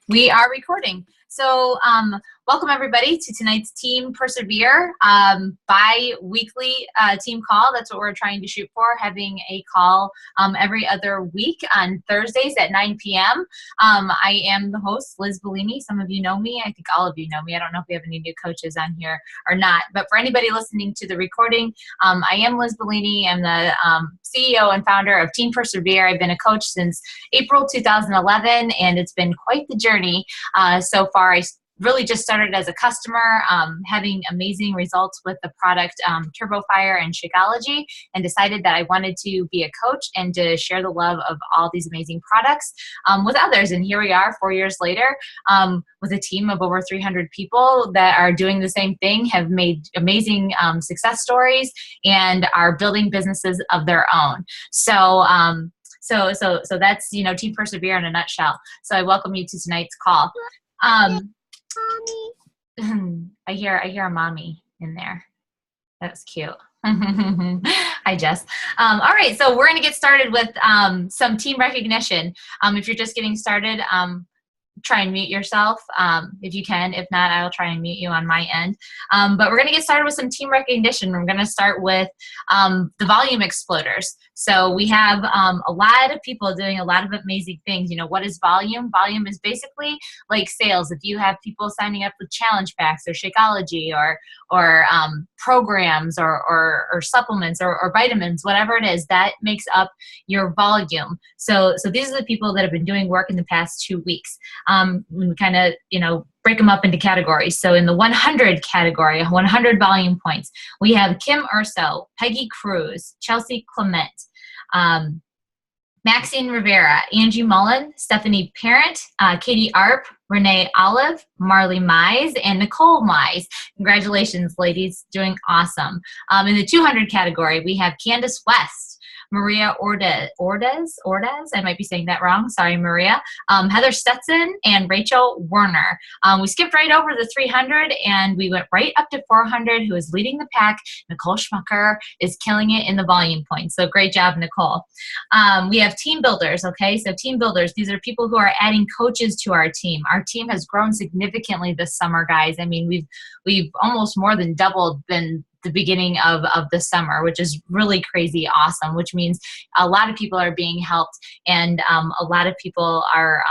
We are recording. So, welcome everybody to tonight's Team Persevere bi-weekly team call. That's what we're trying to shoot for, having a call every other week on Thursdays at 9 p.m. I am the host, Liz Bellini. Some of you know me. I think all of you know me. I don't know if we have any new coaches on here or not. But for anybody listening to the recording, I am Liz Bellini. I'm the CEO and founder of Team Persevere. I've been a coach since April 2011, and it's been quite the journey so far. I really just started as a customer, having amazing results with the product TurboFire and Shakeology, and decided that I wanted to be a coach and to share the love of all these amazing products with others. And here we are 4 years later with a team of over 300 people that are doing the same thing, have made amazing success stories, and are building businesses of their own. So that's, Team Persevere in a nutshell. So I welcome you to tonight's call. Mommy. I hear a mommy in there. That's cute. Hi, Jess. All right, so we're going to get started with some team recognition. If you're just getting started, try and mute yourself if you can. If not, I'll try and mute you on my end. But we're going to get started with some team recognition. We're going to start with the volume exploders. So we have a lot of people doing a lot of amazing things. What is volume? Volume is basically like sales. If you have people signing up with challenge packs or Shakeology or programs or supplements or vitamins, whatever it is, that makes up your volume. So these are the people that have been doing work in the past 2 weeks. We kind of, break them up into categories. So in the 100 category, 100 volume points, we have Kim Urso, Peggy Cruz, Chelsea Clement, Maxine Rivera, Angie Mullen, Stephanie Parent, Katie Arp, Renee Olive, Marley Mize, and Nicole Mize. Congratulations, ladies, doing awesome. In the 200 category, we have Candace West, Maria Ordez, I might be saying that wrong. Sorry, Maria. Heather Stetson and Rachel Werner. We skipped right over the 300 and we went right up to 400, who is leading the pack. Nicole Schmucker is killing it in the volume points. So great job, Nicole. We have team builders, okay? So team builders, these are people who are adding coaches to our team. Our team has grown significantly this summer, guys. I mean, we've almost more than doubled than the beginning of the summer, which is really crazy awesome, which means a lot of people are being helped, and a lot of people are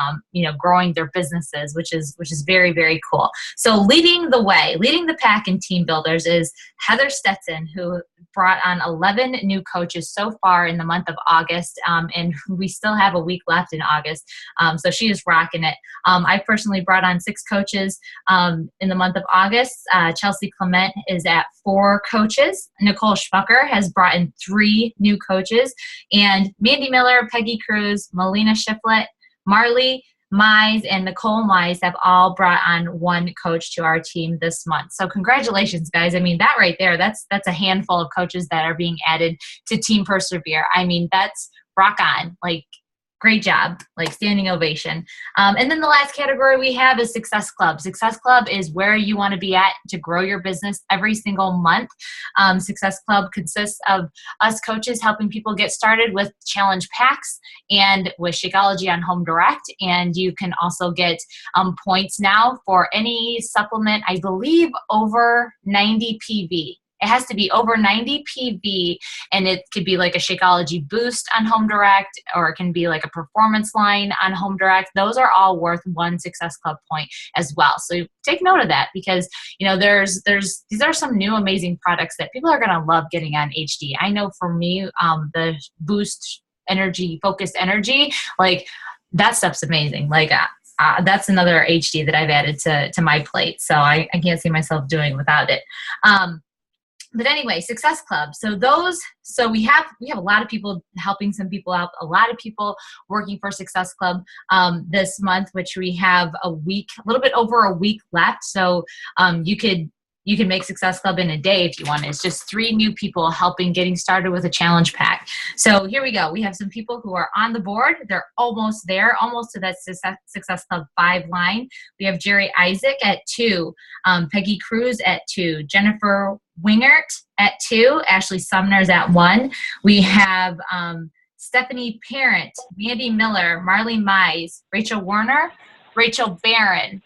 growing their businesses, which is very, very cool. So leading the pack in team builders is Heather Stetson, who brought on 11 new coaches so far in the month of August, and we still have a week left in August. So she is rocking it. I personally brought on 6 coaches in the month of August. Chelsea Clement is at 4 coaches. Nicole Schmucker has brought in 3 new coaches, and Mandy Miller, Peggy Cruz, Melina Shiflett, Marley Mize, and Nicole Mize have all brought on 1 coach to our team this month. So congratulations, guys. I mean, that right there, that's a handful of coaches that are being added to Team Persevere. I mean, that's rock on. Like, great job, like standing ovation. And then the last category we have is Success Club. Success Club is where you want to be at to grow your business every single month. Success Club consists of us coaches helping people get started with challenge packs and with Shakeology on Home Direct. And you can also get points now for any supplement, I believe, over 90 PV. It has to be over 90 PV, and it could be like a Shakeology Boost on Home Direct, or it can be like a performance line on Home Direct. Those are all worth 1 Success Club point as well. So take note of that, because these are some new amazing products that people are going to love getting on HD. I know for me, the Boost Energy, Focused Energy, like that stuff's amazing. Like that's another HD that I've added to my plate. So I can't see myself doing without it. But anyway, Success Club. So we have a lot of people helping some people out, a lot of people working for Success Club this month, which we have a little bit over a week left. So you can make Success Club in a day if you want. It's just 3 new people helping getting started with a challenge pack. So here we go. We have some people who are on the board. They're almost there, almost to that Success Club 5 line. We have Jerry Isaac at 2, Peggy Cruz at 2, Jennifer Wingert at 2, Ashley Sumner's at 1. We have Stephanie Parent, Mandy Miller, Marley Mize, Rachel Werner, Rachel Barron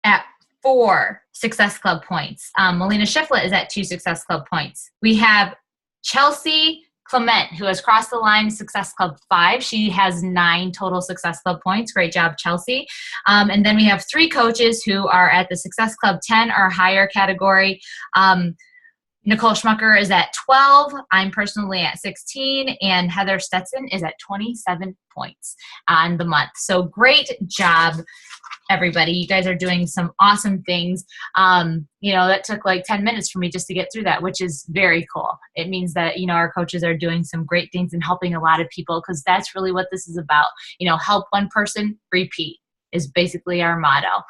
at 4 Success Club points. Melina Shiflett is at 2 Success Club points. We have Chelsea Clement, who has crossed the line, Success Club 5. She has 9 total Success Club points. Great job, Chelsea. And then we have 3 coaches who are at the Success Club 10 or higher category. Nicole Schmucker is at 12. I'm personally at 16. And Heather Stetson is at 27 points on the month. So great job, everybody. You guys are doing some awesome things. That took like 10 minutes for me just to get through that, which is very cool. It means that, our coaches are doing some great things and helping a lot of people, because that's really what this is about. Help one person, repeat is basically our motto.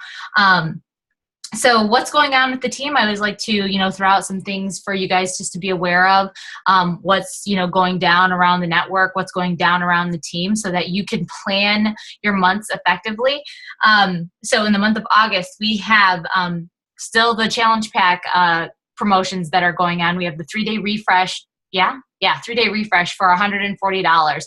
So what's going on with the team? I always like to, throw out some things for you guys just to be aware of, what's, going down around the network, what's going down around the team, so that you can plan your months effectively. So in the month of August, we have still the Challenge Pack promotions that are going on. We have the 3-day refresh. 3-day refresh for $140.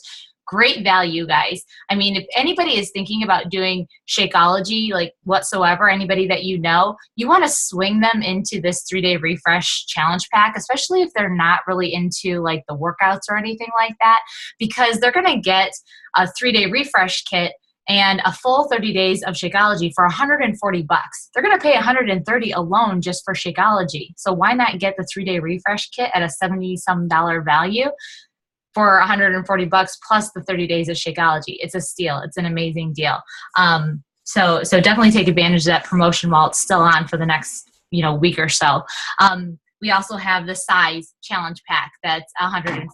Great value, guys. I mean, if anybody is thinking about doing Shakeology, like whatsoever, anybody that you want to swing them into this 3-day refresh challenge pack, especially if they're not really into like the workouts or anything like that, because they're going to get a 3-day refresh kit and a full 30 days of Shakeology for $140. They're going to pay $130 alone just for Shakeology. So why not get the 3-day refresh kit at a $70-some value for $140 plus the 30 days of Shakeology? It's a steal. It's an amazing deal. So definitely take advantage of that promotion while it's still on for the next, week or so. We also have the size challenge pack that's $140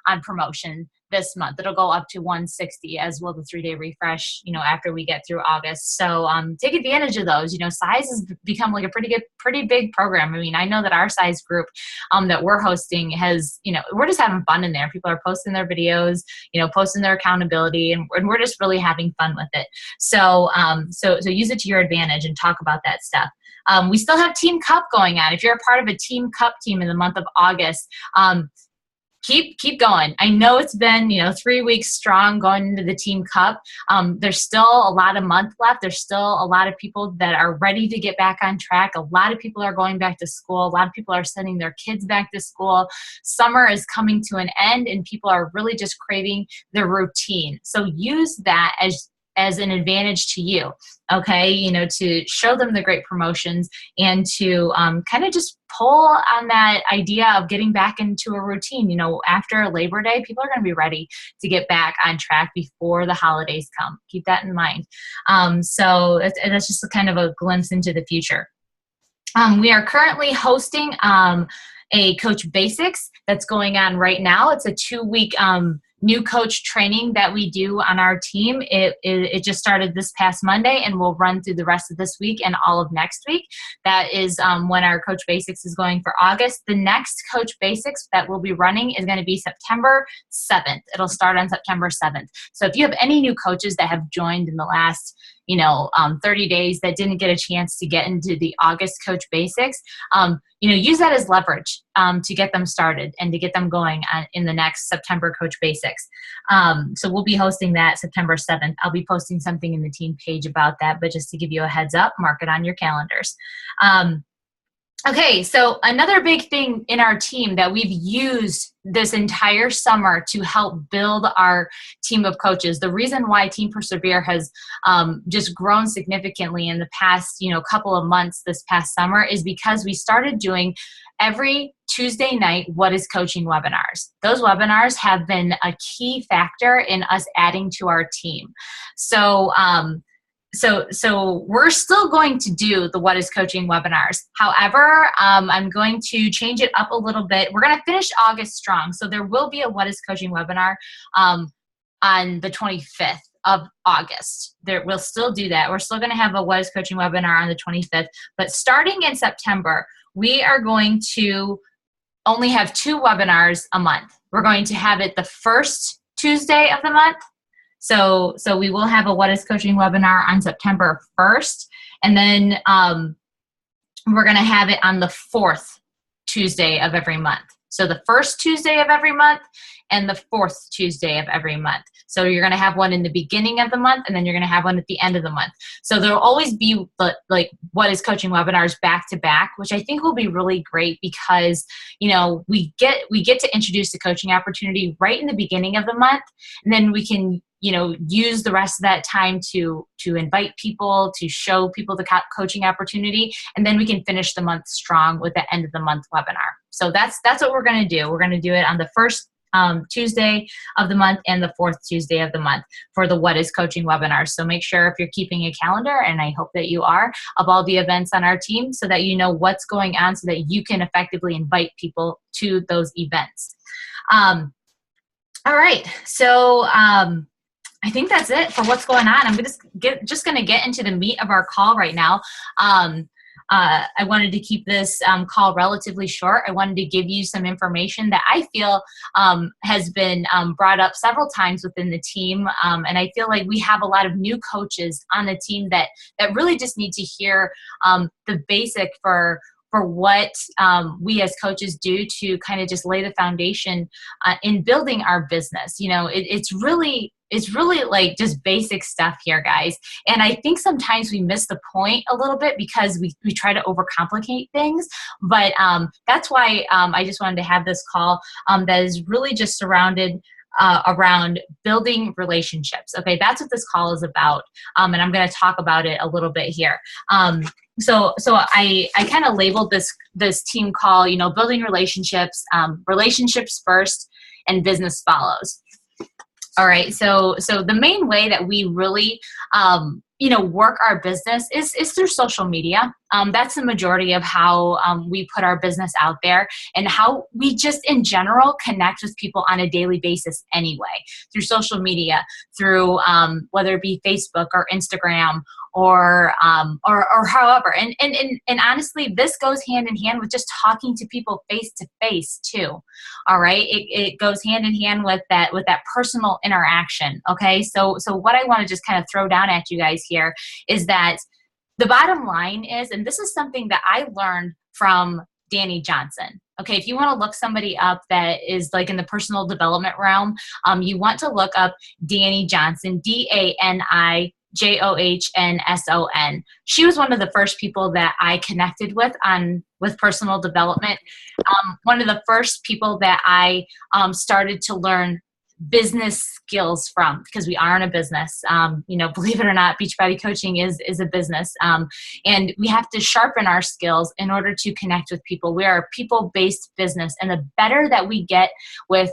on promotion this month. It'll go up to $160, as will the 3-day refresh, after we get through August. So take advantage of those. Size has become like a pretty big program. I mean, I know that our size group that we're hosting has, we're just having fun in there. People are posting their videos, posting their accountability, and we're just really having fun with it. So use it to your advantage and talk about that stuff. We still have Team Cup going on. If you're a part of a Team Cup team in the month of August, keep going. I know it's been, 3 weeks strong going into the Team Cup. There's still a lot of month left. There's still a lot of people that are ready to get back on track. A lot of people are going back to school. A lot of people are sending their kids back to school. Summer is coming to an end, and people are really just craving the routine. So use that as an advantage to you, okay? To show them the great promotions and to kind of just pull on that idea of getting back into a routine. After Labor Day, people are going to be ready to get back on track before the holidays come. Keep that in mind. So that's just kind of a glimpse into the future. We are currently hosting a Coach Basics that's going on right now. It's a 2-week new coach training that we do on our team. It just started this past Monday and will run through the rest of this week and all of next week. That is when our Coach Basics is going for August. The next Coach Basics that we'll be running is going to be September 7th. It'll start on September 7th. So if you have any new coaches that have joined in the last 30 days that didn't get a chance to get into the August Coach Basics, use that as leverage to get them started and to get them going in the next September Coach Basics. So we'll be hosting that September 7th. I'll be posting something in the team page about that, but just to give you a heads up, mark it on your calendars. Okay, so another big thing in our team that we've used this entire summer to help build our team of coaches, the reason why Team Persevere has just grown significantly in the past, couple of months this past summer, is because we started doing every Tuesday night What is Coaching webinars. Those webinars have been a key factor in us adding to our team. So we're still going to do the What is Coaching webinars. However, I'm going to change it up a little bit. We're going to finish August strong. So there will be a What is Coaching webinar on the 25th of August. We'll still do that. We're still going to have a What is Coaching webinar on the 25th. But starting in September, we are going to only have 2 webinars a month. We're going to have it the first Tuesday of the month. So we will have a What is Coaching webinar on September 1st, and then we're going to have it on the 4th Tuesday of every month. So the first Tuesday of every month and the fourth Tuesday of every month. So you're going to have one in the beginning of the month, and then you're going to have one at the end of the month. So there'll always be like What is Coaching webinars back to back, which I think will be really great because, we get to introduce the coaching opportunity right in the beginning of the month, and then we can use the rest of that time to invite people, to show people the coaching opportunity, and then we can finish the month strong with the end of the month webinar. So that's what we're going to do. We're going to do it on the first Tuesday of the month and the fourth Tuesday of the month for the What is Coaching webinars. So make sure if you're keeping a calendar, and I hope that you are, of all the events on our team so that you know what's going on so that you can effectively invite people to those events. All right. So I think that's it for what's going on. I'm just going to get into the meat of our call right now. I wanted to keep this call relatively short. I wanted to give you some information that I feel has been brought up several times within the team. And I feel like we have a lot of new coaches on the team that really just need to hear the basic for what we as coaches do to kind of just lay the foundation in building our business. It's really like just basic stuff here, guys. And I think sometimes we miss the point a little bit because we try to overcomplicate things. But that's why I just wanted to have this call that is really just surrounded around building relationships. Okay, that's what this call is about. And I'm going to talk about it a little bit here. So I kind of labeled this team call, building relationships, relationships first and business follows. All right. So the main way that we really, work our business is through social media. That's the majority of how we put our business out there and how we just in general connect with people on a daily basis anyway, through social media, through whether it be Facebook or Instagram or however. And honestly, this goes hand in hand with just talking to people face to face too. All right. It goes hand in hand with that personal interaction. Okay. So what I want to just kind of throw down at you guys here is that the bottom line is, and this is something that I learned from Danny Johnson. Okay, if you want to look somebody up that is like in the personal development realm, you want to look up Danny Johnson, DANIJOHNSON. She was one of the first people that I connected with personal development. One of the first people that I started to learn business skills from, because we are in a business. Believe it or not, Beachbody Coaching is a business. And we have to sharpen our skills in order to connect with people. We are a people-based business. And the better that we get with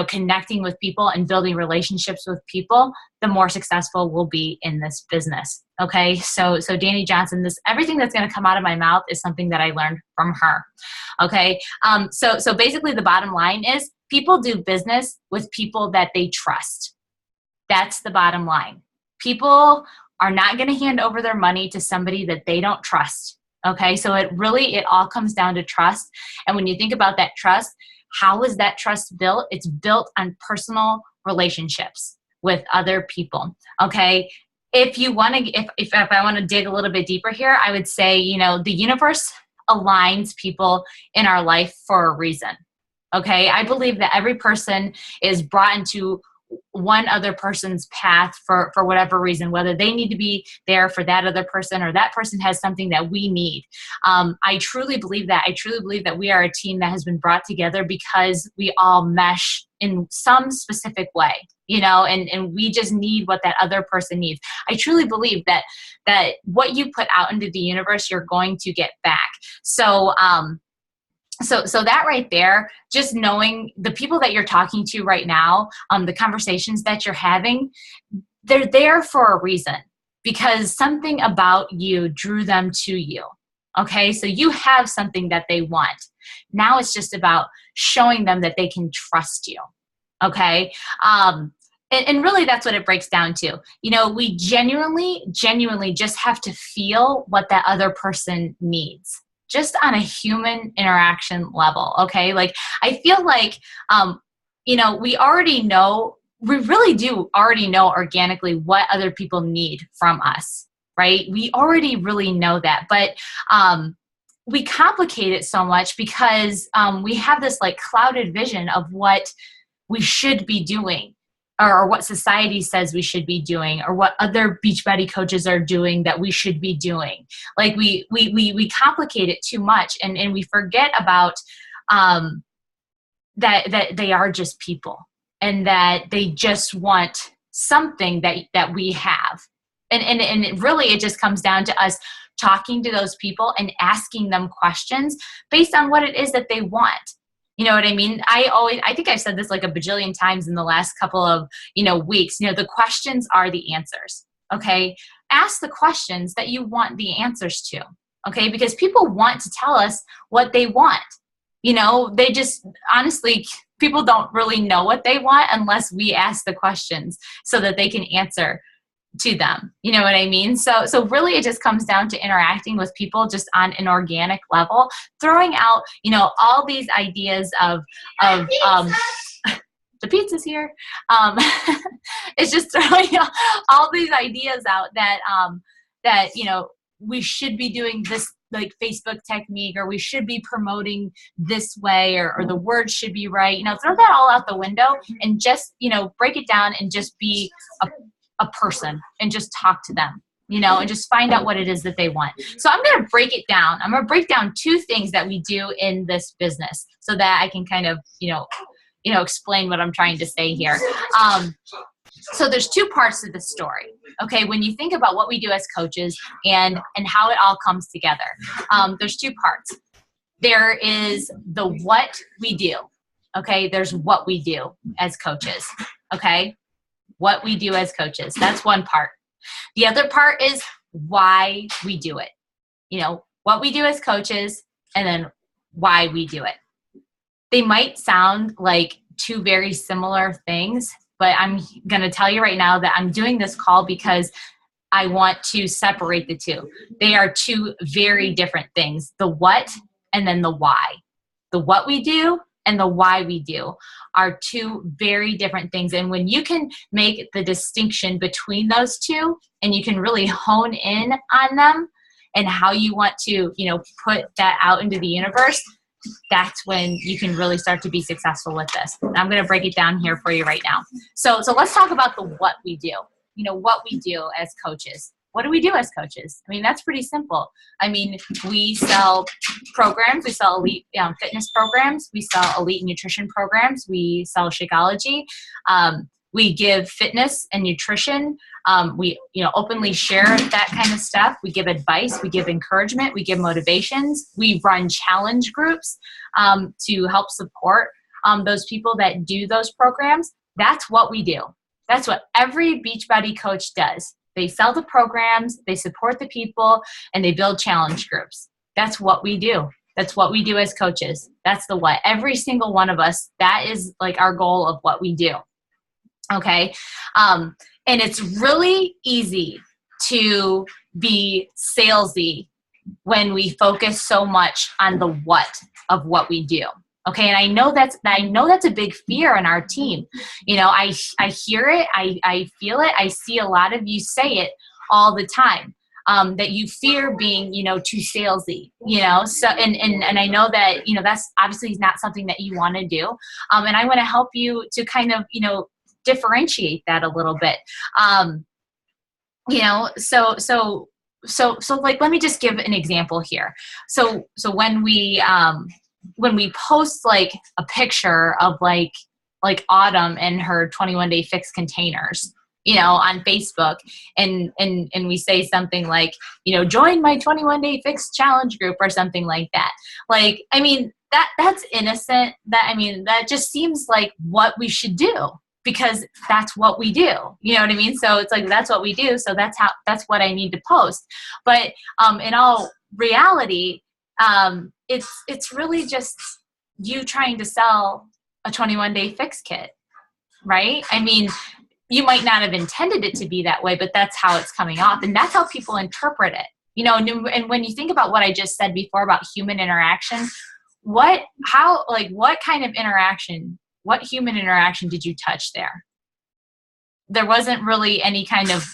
connecting with people and building relationships with people, the more successful we'll be in this business. Okay. So Danny Johnson, everything that's going to come out of my mouth is something that I learned from her. Okay. So basically the bottom line is people do business with people that they trust. That's the bottom line. People are not going to hand over their money to somebody that they don't trust. Okay. So it all comes down to trust. And when you think about that trust, how is that trust built? It's built on personal relationships with other people. Okay. If I want to dig a little bit deeper here, I would say, the universe aligns people in our life for a reason. Okay. I believe that every person is brought into one other person's path for whatever reason, whether they need to be there for that other person or that person has something that we need. I truly believe that. I truly believe that we are a team that has been brought together because we all mesh in some specific way, and we just need what that other person needs. I truly believe that what you put out into the universe, you're going to get back. So that right there, just knowing the people that you're talking to right now, the conversations that you're having, they're there for a reason because something about you drew them to you. Okay, so you have something that they want. Now it's just about showing them that they can trust you. Okay, and really that's what it breaks down to. We genuinely just have to feel what that other person needs. Just on a human interaction level, okay? Like, I feel like, we really do already know organically what other people need from us, right? We already really know that. But we complicate it so much because we have this like clouded vision of what we should be doing, or what society says we should be doing, or what other Beachbody coaches are doing that we should be doing. Like we complicate it too much, and we forget about that they are just people, and that they just want something that we have. And it really, it just comes down to us talking to those people and asking them questions based on what it is that they want. You know what I mean? I think I've said this like a bajillion times in the last couple of, weeks. The questions are the answers. Okay. Ask the questions that you want the answers to. Okay. Because people want to tell us what they want. They just, honestly, people don't really know what they want unless we ask the questions so that they can answer to them. You know what I mean? So really it just comes down to interacting with people just on an organic level, throwing out, all these ideas of the pizza's here. It's just throwing all these ideas out that we should be doing this like Facebook technique, or we should be promoting this way, or the words should be right. Throw that all out the window and just, break it down and just be a person and just talk to them, and just find out what it is that they want. So I'm going to break it down. I'm going to break down 2 things that we do in this business so that I can kind of, explain what I'm trying to say here. So there's 2 parts to the story. Okay. When you think about what we do as coaches and how it all comes together, there's 2 parts. There is the what we do. Okay. There's what we do as coaches. Okay. What we do as coaches. That's one part. The other part is why we do it. What we do as coaches, and then why we do it. They might sound like 2 very similar things, but I'm going to tell you right now that I'm doing this call because I want to separate the 2. They are 2 very different things. The what and then the why. The what we do and the why we do are 2 very different things. And when you can make the distinction between those 2, and you can really hone in on them and how you want to, put that out into the universe, that's when you can really start to be successful with this. And I'm going to break it down here for you right now. So let's talk about the what we do. What we do as coaches. What do we do as coaches? That's pretty simple. We sell programs. We sell elite fitness programs. We sell elite nutrition programs. We sell Shakeology. We give fitness and nutrition. We openly share that kind of stuff. We give advice. We give encouragement. We give motivations. We run challenge groups to help support those people that do those programs. That's what we do. That's what every Beachbody coach does. They sell the programs, they support the people, and they build challenge groups. That's what we do. That's what we do as coaches. That's the what. Every single one of us, that is like our goal of what we do. Okay. And it's really easy to be salesy when we focus so much on the what of what we do. Okay. And I know that's a big fear in our team. I hear it. I feel it. I see a lot of you say it all the time, that you fear being, too salesy, so, and I know that, that's obviously not something that you want to do. And I want to help you to kind of, differentiate that a little bit. So like, let me just give an example here. So when we post like a picture of like Autumn and her 21-day fix containers, on Facebook, and we say something like, join my 21-day fix challenge group or something like that. Like, that's innocent. That just seems like what we should do because that's what we do. You know what I mean? So it's like, that's what we do. So that's what I need to post. But in all reality, it's really just you trying to sell a 21-day fix kit, right? You might not have intended it to be that way, but that's how it's coming off. And that's how people interpret it. And when you think about what I just said before about human interaction, what human interaction did you touch there? There wasn't really any kind of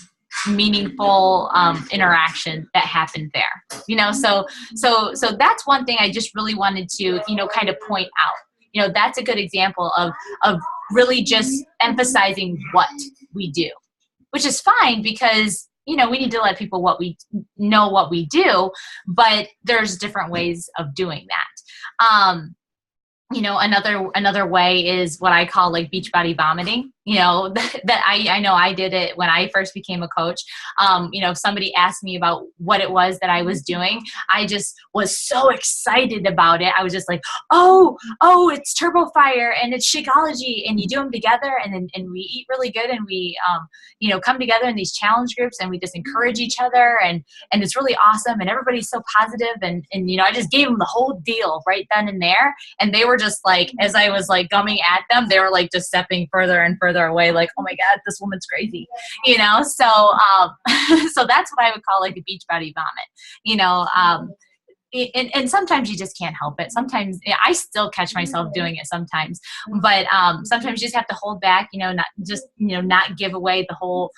meaningful interaction that happened there. So that's one thing I just really wanted to, kind of point out. That's a good example of really just emphasizing what we do, which is fine because we need to let people know what we do, but there's different ways of doing that. Another way is what I call like Beachbody vomiting. That I know I did it when I first became a coach. If somebody asked me about what it was that I was doing, I just was so excited about it. I was just like, oh, it's Turbo Fire and it's Shakeology, and you do them together, and we eat really good, and we come together in these challenge groups, and we just encourage each other, and it's really awesome, and everybody's so positive, and I just gave them the whole deal right then and there, and they were just like, as I was like gumming at them, they were like just stepping further and further away, like, oh my God, this woman's crazy, so so that's what I would call like a Beachbody vomit. And sometimes you just can't help it. Sometimes I still catch myself doing it sometimes, but sometimes you just have to hold back, not give away the whole,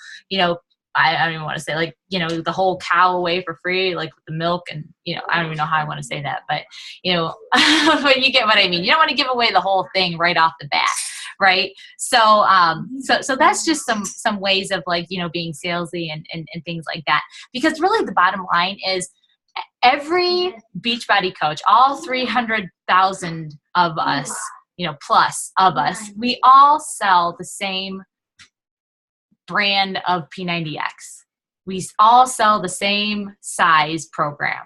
I don't even want to say like, the whole cow away for free, like with the milk, and, I don't even know how I want to say that, but, but you get what I mean. You don't want to give away the whole thing right off the bat. Right. So, so that's just some ways of like, being salesy and things like that, because really the bottom line is every Beachbody coach, all 300,000 of us, plus of us, we all sell the same brand of P90X. We all sell the same size program.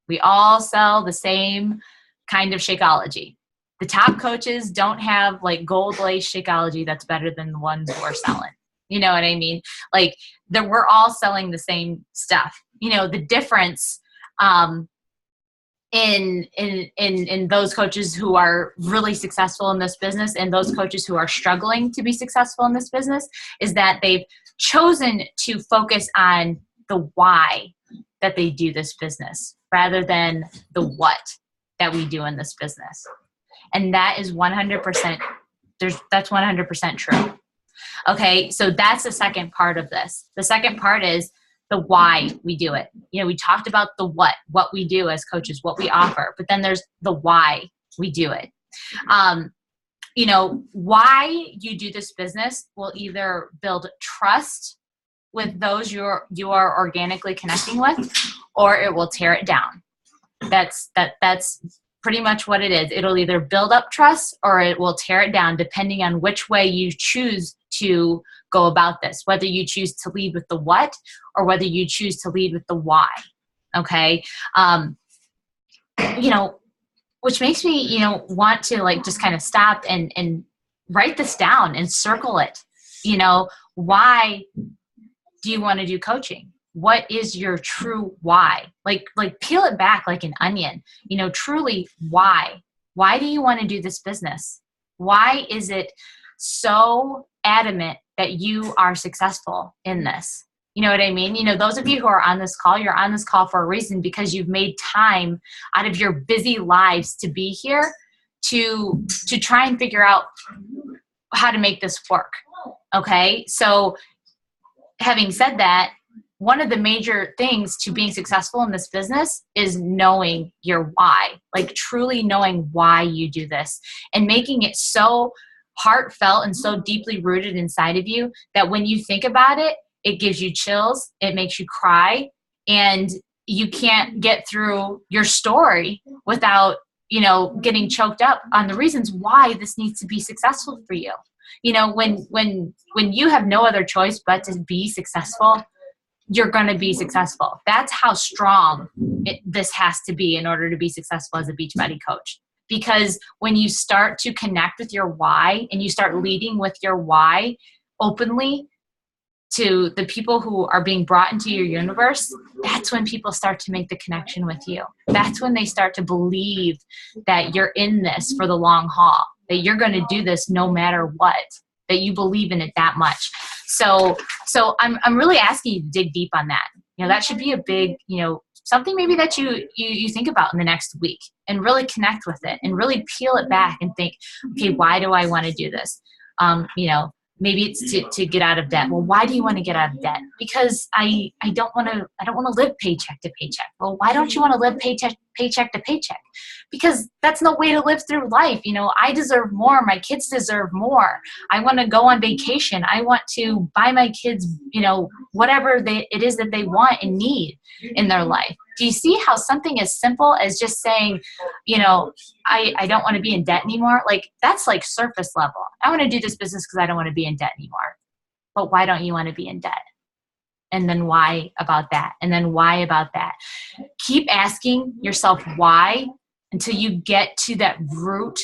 We all sell the same kind of Shakeology. The top coaches don't have like gold lace Shakeology that's better than the ones we're selling. You know what I mean? Like we're all selling the same stuff. The difference in those coaches who are really successful in this business and those coaches who are struggling to be successful in this business is that they've chosen to focus on the why that they do this business rather than the what that we do in this business. And that is 100%, that's 100% true. Okay, so that's the second part of this. The second part is the why we do it. We talked about the what we do as coaches, what we offer, but then there's the why we do it. Why you do this business will either build trust with those you are organically connecting with, or it will tear it down. That's pretty much what it is. It'll either build up trust or it will tear it down, depending on which way you choose to go about this, whether you choose to lead with the what or whether you choose to lead with the why. Okay. Which makes me, want to like just kind of stop and write this down and circle it. Why do you want to do coaching? What is your true why? Like peel it back like an onion, truly why? Why do you want to do this business? Why is it so adamant that you are successful in this? You know what I mean? Those of you who are on this call, you're on this call for a reason, because you've made time out of your busy lives to be here to try and figure out how to make this work. Okay. So having said that, one of the major things to being successful in this business is knowing your why, like truly knowing why you do this and making it so heartfelt and so deeply rooted inside of you that when you think about it, it gives you chills, it makes you cry, and you can't get through your story without, getting choked up on the reasons why this needs to be successful for you. When you have no other choice but to be successful, you're going to be successful. That's how strong this has to be in order to be successful as a Beachbody coach. Because when you start to connect with your why and you start leading with your why openly to the people who are being brought into your universe, that's when people start to make the connection with you. That's when they start to believe that you're in this for the long haul, that you're going to do this no matter what, that you believe in it that much. So I'm really asking you to dig deep on that. That should be a big, something maybe that you think about in the next week and really connect with it and really peel it back and think, okay, why do I want to do this? maybe it's to get out of debt. Well, why do you want to get out of debt? Because I don't want to live paycheck to paycheck. Well, why don't you want to live paycheck to paycheck? Because that's no way to live through life. I deserve more. My kids deserve more. I want to go on vacation. I want to buy my kids, whatever it is that they want and need in their life. Do you see how something as simple as just saying, I don't want to be in debt anymore? Like, that's like surface level. I want to do this business because I don't want to be in debt anymore. But why don't you want to be in debt? And then why about that? And then why about that? Keep asking yourself why until you get to that root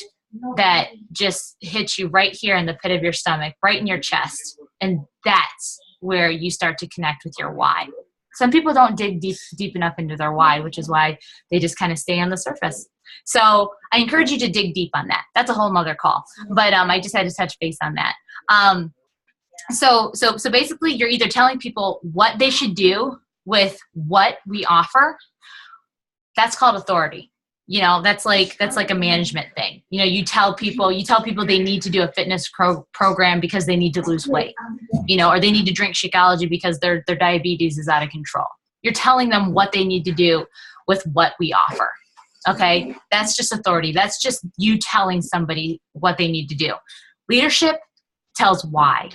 that just hits you right here in the pit of your stomach, right in your chest. And that's where you start to connect with your why. Some people don't dig deep enough into their why, which is why they just kind of stay on the surface. So I encourage you to dig deep on that. That's a whole nother call. But I just had to touch base on that. So basically, you're either telling people what they should do with what we offer. That's called authority. That's like a management thing. You tell people they need to do a fitness program because they need to lose weight, or they need to drink Shakeology because their diabetes is out of control. You're telling them what they need to do with what we offer. Okay. That's just authority. That's just you telling somebody what they need to do. Leadership tells why.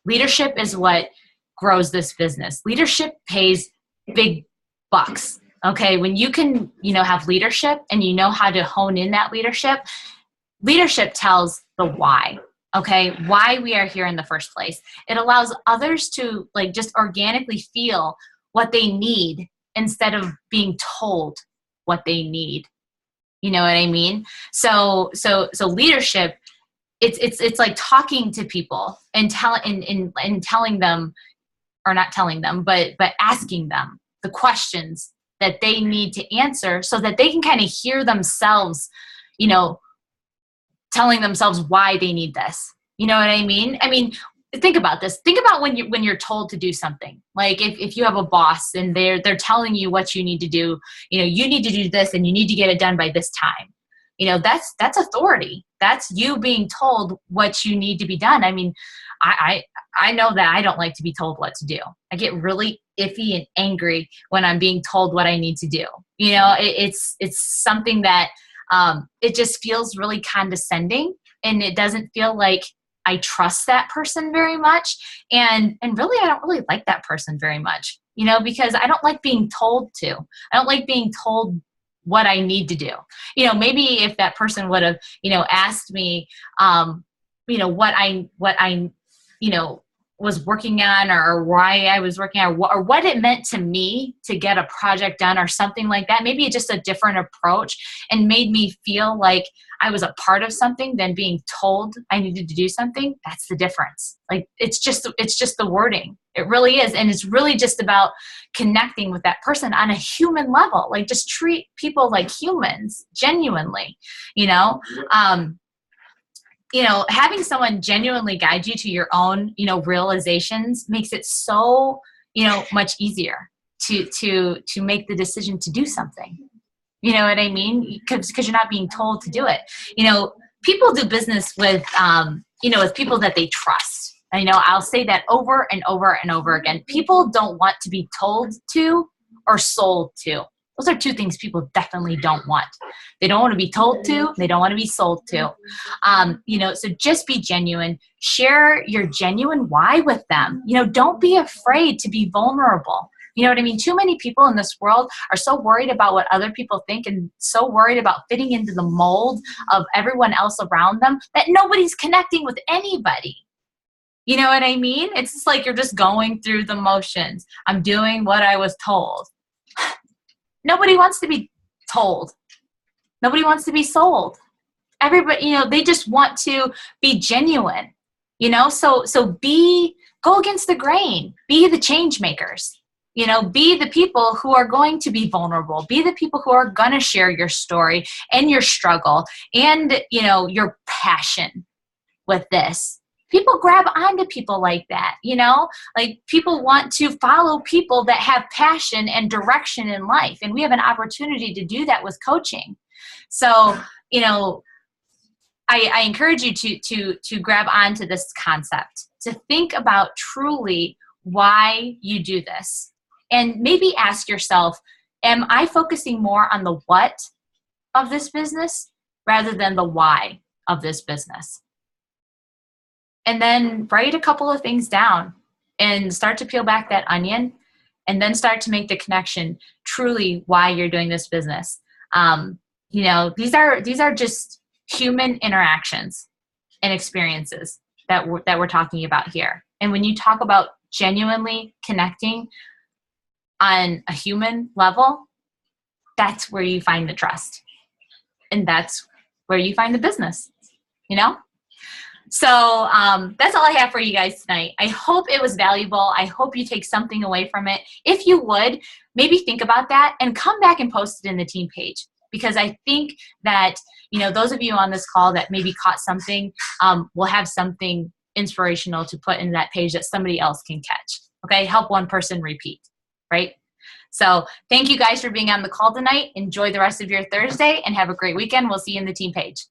Leadership is what grows this business. Leadership pays big bucks. Okay, when you can, have leadership and you know how to hone in that leadership tells the why, okay, why we are here in the first place. It allows others to just organically feel what they need instead of being told what they need. You know what I mean? So leadership, it's like talking to people and telling them, or not telling them, but asking them the questions that they need to answer so that they can kind of hear themselves, telling themselves why they need this. You know what I mean? I mean, think about this. Think about when you're told to do something. Like if you have a boss and they're telling you what you need to do, you need to do this and you need to get it done by this time. That's authority. That's you being told what you need to be done. I mean, I know that I don't like to be told what to do. I get really iffy and angry when I'm being told what I need to do. It's something that it just feels really condescending, and it doesn't feel like I trust that person very much. And really, I don't really like that person very much, because I don't like being told to. I don't like being told what I need to do. Maybe if that person would have, asked me, what I was working on, or why I was working on, or what it meant to me to get a project done or something like that. Maybe just a different approach and made me feel like I was a part of something than being told I needed to do something. That's the difference. Like, it's just the wording. It really is. And it's really just about connecting with that person on a human level. Like, just treat people like humans, genuinely, having someone genuinely guide you to your own, realizations makes it so, much easier to make the decision to do something. You know what I mean? Because you're not being told to do it. People do business with, with people that they trust. I'll say that over and over and over again. People don't want to be told to or sold to. Those are two things people definitely don't want. They don't want to be told to. They don't want to be sold to. So just be genuine. Share your genuine why with them. Don't be afraid to be vulnerable. You know what I mean? Too many people in this world are so worried about what other people think and so worried about fitting into the mold of everyone else around them that nobody's connecting with anybody. You know what I mean? It's just like you're just going through the motions. I'm doing what I was told. Nobody wants to be told. Nobody wants to be sold. Everybody, they just want to be genuine, so go against the grain, be the change makers, be the people who are going to be vulnerable, be the people who are going to share your story and your struggle and, your passion with this. People grab onto people like that, like people want to follow people that have passion and direction in life. And we have an opportunity to do that with coaching. So, I encourage you to grab onto this concept, to think about truly why you do this. And maybe ask yourself, am I focusing more on the what of this business rather than the why of this business? And then write a couple of things down and start to peel back that onion, and then start to make the connection truly why you're doing this business. You know, these are just human interactions and experiences that we're talking about here. And when you talk about genuinely connecting on a human level, that's where you find the trust. And that's where you find the business, you know? So that's all I have for you guys tonight. I hope it was valuable. I hope you take something away from it. If you would, maybe think about that and come back and post it in the team page. Because I think that, you know, those of you on this call that maybe caught something will have something inspirational to put in that page that somebody else can catch. Okay, help one person repeat, right? So thank you guys for being on the call tonight. Enjoy the rest of your Thursday and have a great weekend. We'll see you in the team page.